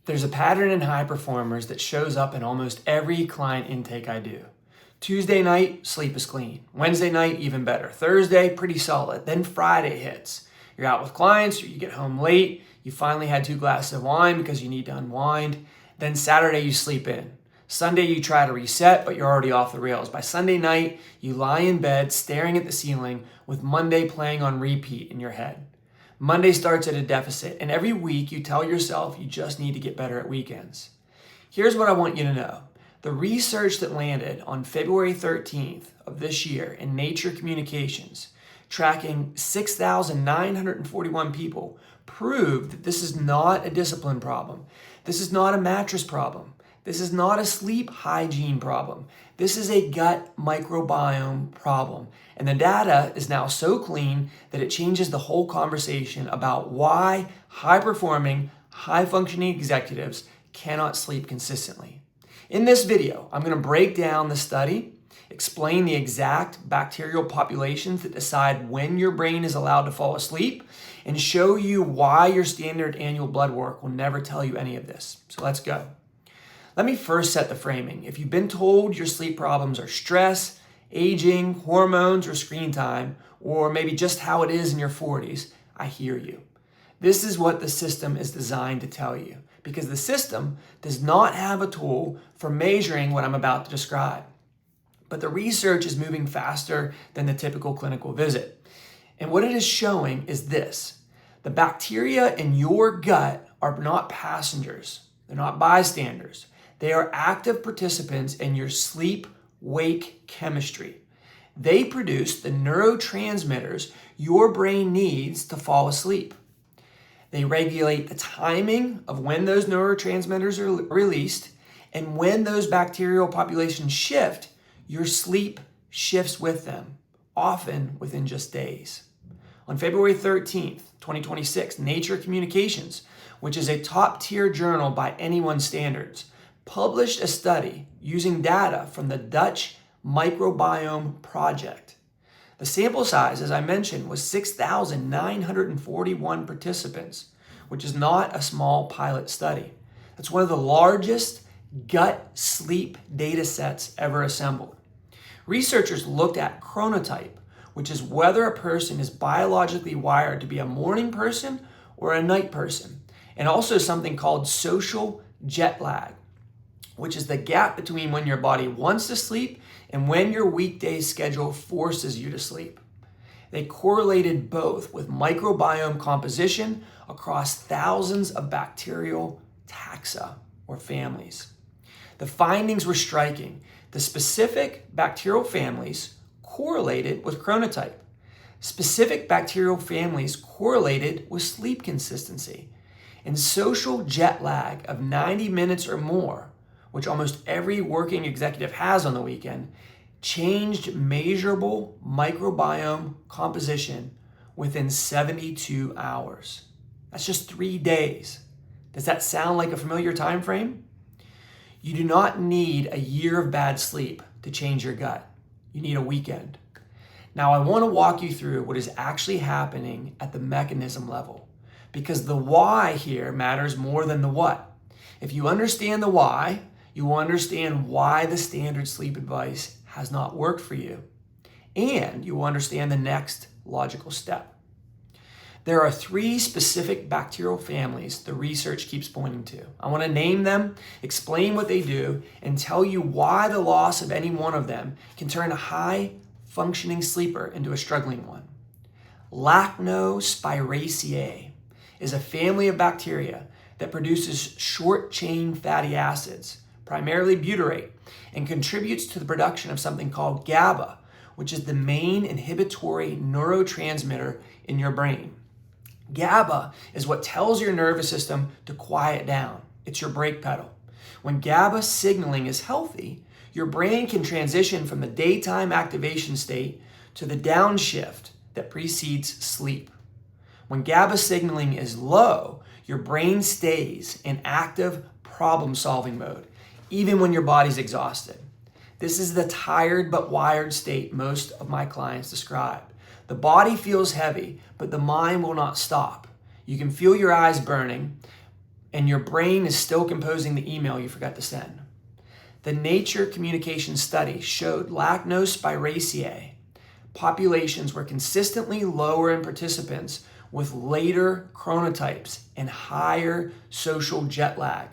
There's a pattern in high performers that shows up in almost every client intake I do. Tuesday night, sleep is clean. Wednesday night, even better. Thursday, pretty solid. Then Friday hits. You're out with clients, or you get home late. You finally had 2 glasses of wine because you need to unwind. Then Saturday, you sleep in. Sunday, you try to reset, but you're already off the rails. By Sunday night, you lie in bed staring at the ceiling with Monday playing on repeat in your head. Monday starts at a deficit, and every week you tell yourself you just need to get better at weekends. Here's what I want you to know. The research that landed on February 13th of this year in Nature Communications, tracking 6,941 people, proved that this is not a discipline problem. This is not a mattress problem. This is not a sleep hygiene problem. This is a gut microbiome problem. And the data is now so clean that it changes the whole conversation about why high-performing, high-functioning executives cannot sleep consistently. In this video, I'm going to break down the study, explain the exact bacterial populations that decide when your brain is allowed to fall asleep, and show you why your standard annual blood work will never tell you any of this. So let's go. Let me first set the framing. If you've been told your sleep problems are stress, aging, hormones, or screen time, or maybe just how it is in your 40s, I hear you. This is what the system is designed to tell you, because the system does not have a tool for measuring what I'm about to describe. But the research is moving faster than the typical clinical visit. And what it is showing is this. The bacteria in your gut are not passengers. They're not bystanders. They are active participants in your sleep-wake chemistry. They produce the neurotransmitters your brain needs to fall asleep. They regulate the timing of when those neurotransmitters are released, and when those bacterial populations shift, your sleep shifts with them, often within just days. On February 13th, 2026, Nature Communications, which is a top-tier journal by anyone's standards, published a study using data from the Dutch Microbiome Project. The sample size, as I mentioned, was 6,941 participants, which is not a small pilot study. That's one of the largest gut sleep data sets ever assembled. Researchers looked at chronotype, which is whether a person is biologically wired to be a morning person or a night person, and also something called social jet lag, which is the gap between when your body wants to sleep and when your weekday schedule forces you to sleep. They correlated both with microbiome composition across thousands of bacterial taxa or families. The findings were striking. The specific bacterial families correlated with chronotype. Specific bacterial families correlated with sleep consistency. And social jet lag of 90 minutes or more, which almost every working executive has on the weekend, changed measurable microbiome composition within 72 hours. That's just 3 days. Does that sound like a familiar time frame? You do not need a year of bad sleep to change your gut. You need a weekend. Now, I want to walk you through what is actually happening at the mechanism level, because the why here matters more than the what. If you understand the why, you will understand why the standard sleep advice has not worked for you, and you will understand the next logical step. There are 3 specific bacterial families the research keeps pointing to. I want to name them, explain what they do, and tell you why the loss of any one of them can turn a high-functioning sleeper into a struggling one. Lactospiraceae is a family of bacteria that produces short-chain fatty acids, primarily butyrate, and contributes to the production of something called GABA, which is the main inhibitory neurotransmitter in your brain. GABA is what tells your nervous system to quiet down. It's your brake pedal. When GABA signaling is healthy, your brain can transition from the daytime activation state to the downshift that precedes sleep. When GABA signaling is low, your brain stays in active problem-solving mode, even when your body's exhausted. This is the tired but wired state most of my clients describe. The body feels heavy, but the mind will not stop. You can feel your eyes burning, and your brain is still composing the email you forgot to send. The Nature Communication study showed lacnospiraceae populations were consistently lower in participants with later chronotypes and higher social jet lag,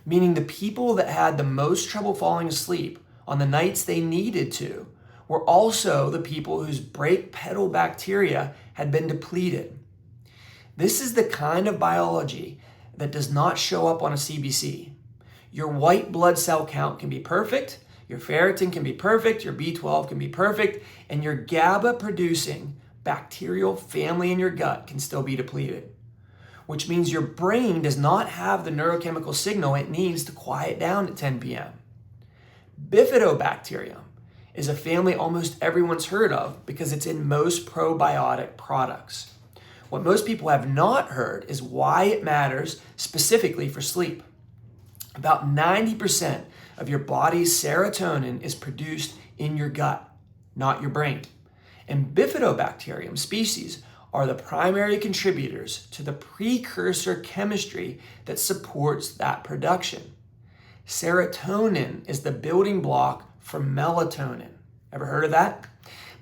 meaning the people that had the most trouble falling asleep on the nights they needed to were also the people whose brake pedal bacteria had been depleted. This is the kind of biology that does not show up on a CBC. Your white blood cell count can be perfect, your ferritin can be perfect, your B12 can be perfect, and your GABA-producing bacterial family in your gut can still be depleted, which means your brain does not have the neurochemical signal it needs to quiet down at 10 p.m. Bifidobacterium is a family almost everyone's heard of because it's in most probiotic products. What most people have not heard is why it matters specifically for sleep. About 90% of your body's serotonin is produced in your gut, not your brain. And Bifidobacterium species are the primary contributors to the precursor chemistry that supports that production. Serotonin is the building block for melatonin. Ever heard of that?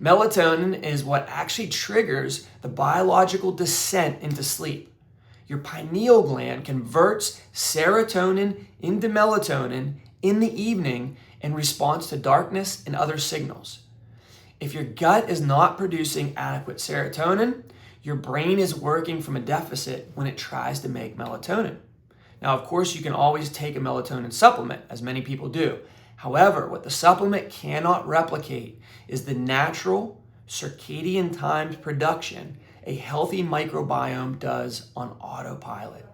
Melatonin is what actually triggers the biological descent into sleep. Your pineal gland converts serotonin into melatonin in the evening in response to darkness and other signals. If your gut is not producing adequate serotonin, your brain is working from a deficit when it tries to make melatonin. Now, of course, you can always take a melatonin supplement, as many people do. However, what the supplement cannot replicate is the natural circadian timed production a healthy microbiome does on autopilot.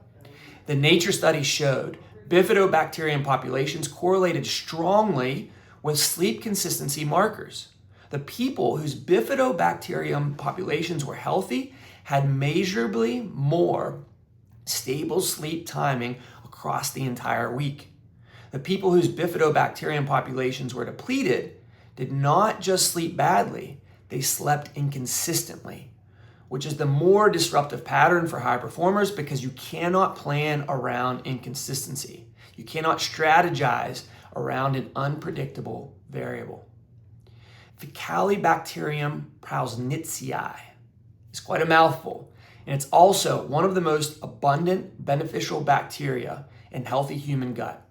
The Nature study showed Bifidobacterium populations correlated strongly with sleep consistency markers. The people whose Bifidobacterium populations were healthy had measurably more stable sleep timing across the entire week. The people whose Bifidobacterium populations were depleted did not just sleep badly, they slept inconsistently, which is the more disruptive pattern for high performers because you cannot plan around inconsistency. You cannot strategize around an unpredictable variable. Faecalibacterium prausnitzii is quite a mouthful, and it's also one of the most abundant beneficial bacteria in healthy human gut.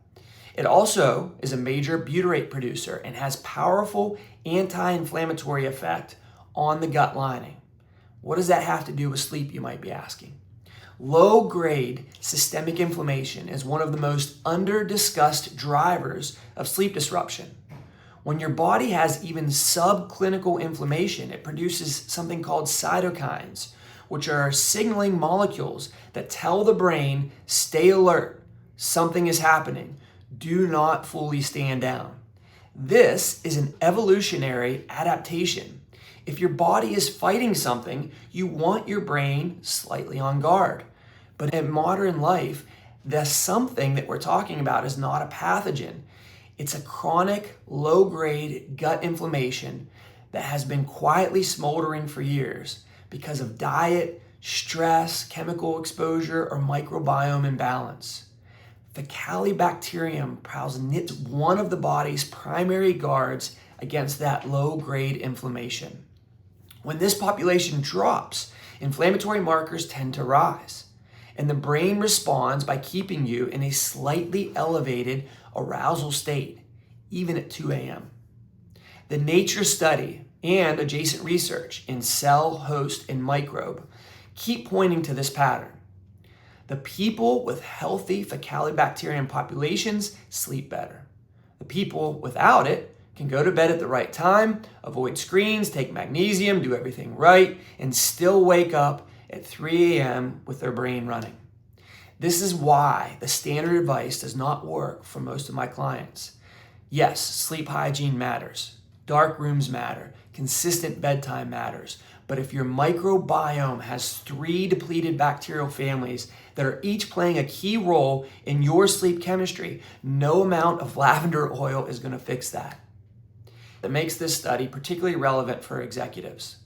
It also is a major butyrate producer and has powerful anti-inflammatory effect on the gut lining. What does that have to do with sleep, you might be asking? Low-grade systemic inflammation is one of the most under-discussed drivers of sleep disruption. When your body has even subclinical inflammation, it produces something called cytokines, which are signaling molecules that tell the brain, stay alert, something is happening, do not fully stand down. This is an evolutionary adaptation. If your body is fighting something, you want your brain slightly on guard. But in modern life, the something that we're talking about is not a pathogen. It's a chronic, low-grade gut inflammation that has been quietly smoldering for years because of diet, stress, chemical exposure, or microbiome imbalance. Faecalibacterium prausnitzii is one of the body's primary guards against that low-grade inflammation. When this population drops, inflammatory markers tend to rise, and the brain responds by keeping you in a slightly elevated arousal state, even at 2 a.m. The Nature study and adjacent research in cell, host, and microbe keep pointing to this pattern. The people with healthy Faecalibacterium populations sleep better. The people without it can go to bed at the right time, avoid screens, take magnesium, do everything right, and still wake up at 3 a.m. with their brain running. This is why the standard advice does not work for most of my clients. Yes, sleep hygiene matters. Dark rooms matter. Consistent bedtime matters. But if your microbiome has 3 depleted bacterial families that are each playing a key role in your sleep chemistry, no amount of lavender oil is going to fix that. That makes this study particularly relevant for executives.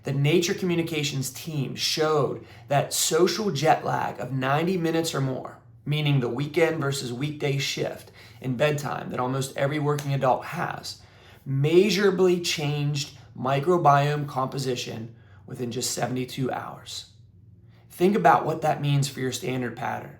The Nature Communications team showed that social jet lag of 90 minutes or more, meaning the weekend versus weekday shift in bedtime that almost every working adult has, measurably changed microbiome composition within just 72 hours. Think about what that means for your standard pattern.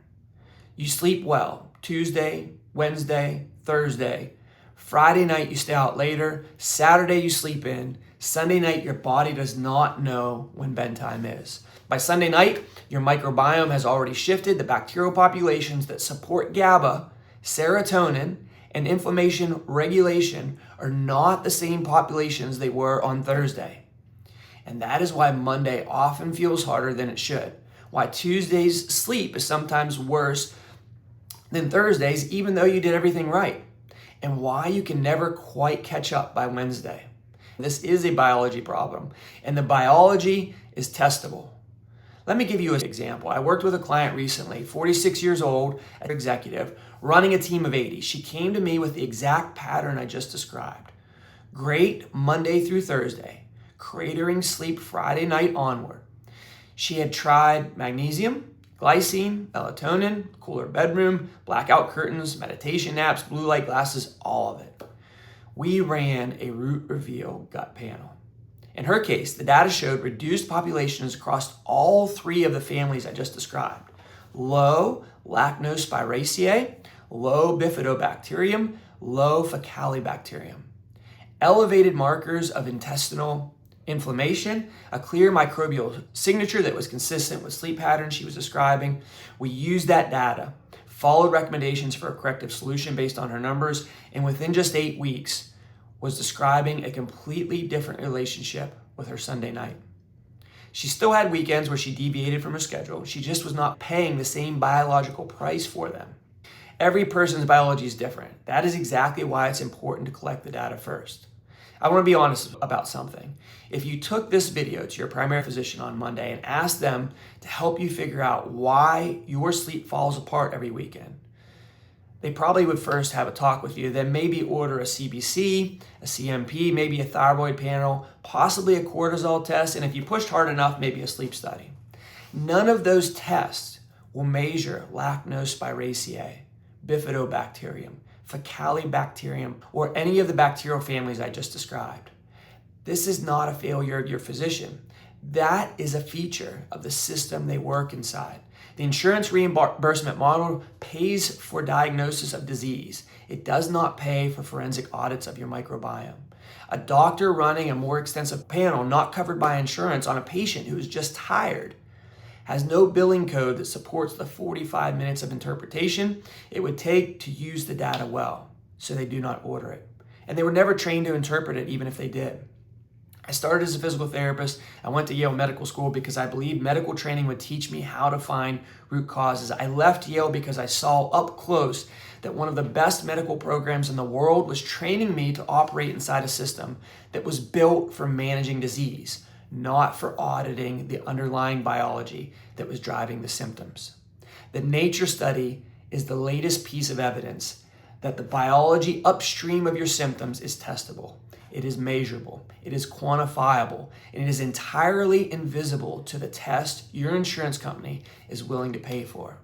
You sleep well Tuesday, Wednesday, Thursday. Friday night you stay out later. Saturday you sleep in. Sunday night your body does not know when bedtime is. By Sunday night, your microbiome has already shifted. The bacterial populations that support GABA, serotonin, and inflammation regulation are not the same populations they were on Thursday. And that is why Monday often feels harder than it should. Why Tuesday's sleep is sometimes worse than Thursday's, even though you did everything right. And why you can never quite catch up by Wednesday. This is a biology problem, and the biology is testable. Let me give you an example. I worked with a client recently, 46 years old, an executive, running a team of 80. She came to me with the exact pattern I just described. Great Monday through Thursday, cratering sleep Friday night onward. She had tried magnesium, glycine, melatonin, cooler bedroom, blackout curtains, meditation naps, blue light glasses, all of it. We ran a root reveal gut panel. In her case, the data showed reduced populations across all three of the families I just described. Low Lactobacillus, low Bifidobacterium, low Faecalibacterium. Elevated markers of intestinal inflammation, a clear microbial signature that was consistent with sleep patterns she was describing. We used that data, followed recommendations for a corrective solution based on her numbers, and within just 8 weeks was describing a completely different relationship with her Sunday night. She still had weekends where she deviated from her schedule. She just was not paying the same biological price for them. Every person's biology is different. That is exactly why it's important to collect the data first. I want to be honest about something. If you took this video to your primary physician on Monday and asked them to help you figure out why your sleep falls apart every weekend, they probably would first have a talk with you, then maybe order a CBC, a CMP, maybe a thyroid panel, possibly a cortisol test, and if you pushed hard enough, maybe a sleep study. None of those tests will measure Lactobacillus, Bifidobacterium, Faecalibacterium, or any of the bacterial families I just described. This is not a failure of your physician. That is a feature of the system they work inside. The insurance reimbursement model pays for diagnosis of disease. It does not pay for forensic audits of your microbiome. A doctor running a more extensive panel not covered by insurance on a patient who is just tired has no billing code that supports the 45 minutes of interpretation it would take to use the data well, so they do not order it. And they were never trained to interpret it, even if they did. I started as a physical therapist. I went to Yale Medical School because I believed medical training would teach me how to find root causes. I left Yale because I saw up close that one of the best medical programs in the world was training me to operate inside a system that was built for managing disease, not for auditing the underlying biology that was driving the symptoms. The Nature study is the latest piece of evidence that the biology upstream of your symptoms is testable. It is measurable, it is quantifiable, and it is entirely invisible to the test your insurance company is willing to pay for.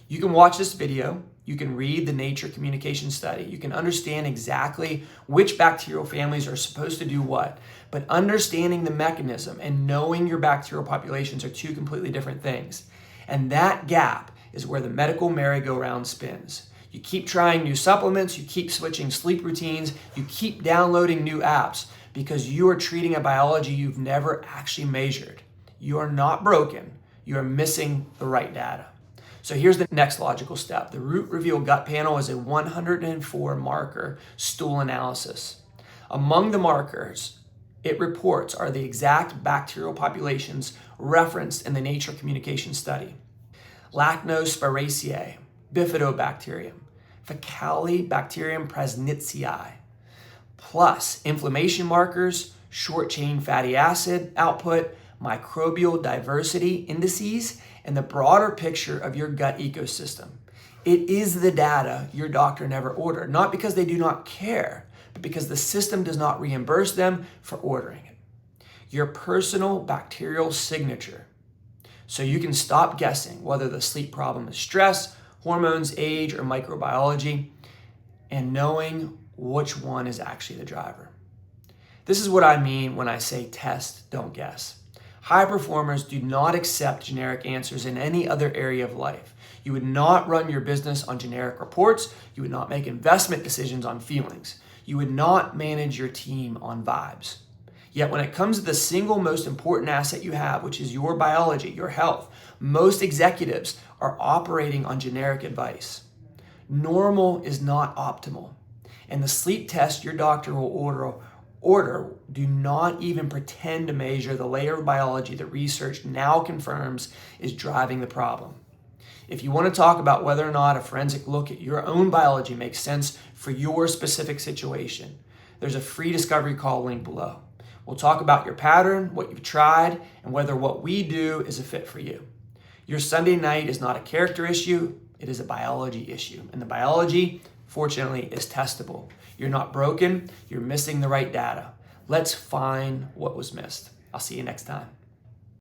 You can watch this video, you can read the Nature Communication study, you can understand exactly which bacterial families are supposed to do what, but understanding the mechanism and knowing your bacterial populations are two completely different things. And that gap is where the medical merry-go-round spins. You keep trying new supplements, you keep switching sleep routines, you keep downloading new apps because you are treating a biology you've never actually measured. You are not broken, you are missing the right data. So here's the next logical step. The Root Reveal Gut Panel is a 104 marker stool analysis. Among the markers it reports are the exact bacterial populations referenced in the Nature Communication study. Lactobacillus, Bifidobacterium, Faecalibacterium prausnitzii, plus inflammation markers, short-chain fatty acid output, microbial diversity indices, and the broader picture of your gut ecosystem. It is the data your doctor never ordered, not because they do not care, but because the system does not reimburse them for ordering it. Your personal bacterial signature. So you can stop guessing whether the sleep problem is stress, hormones, age, or microbiology, and knowing which one is actually the driver. This is what I mean when I say test, don't guess. High performers do not accept generic answers in any other area of life. You would not run your business on generic reports. You would not make investment decisions on feelings. You would not manage your team on vibes. Yet when it comes to the single most important asset you have, which is your biology, your health, most executives are operating on generic advice. Normal is not optimal. And the sleep test your doctor will order do not even pretend to measure the layer of biology that research now confirms is driving the problem. If you want to talk about whether or not a forensic look at your own biology makes sense for your specific situation, there's a free discovery call link below. We'll talk about your pattern, what you've tried, and whether what we do is a fit for you. Your Sunday night is not a character issue, it is a biology issue. And the biology, fortunately, is testable. You're not broken, you're missing the right data. Let's find what was missed. I'll see you next time.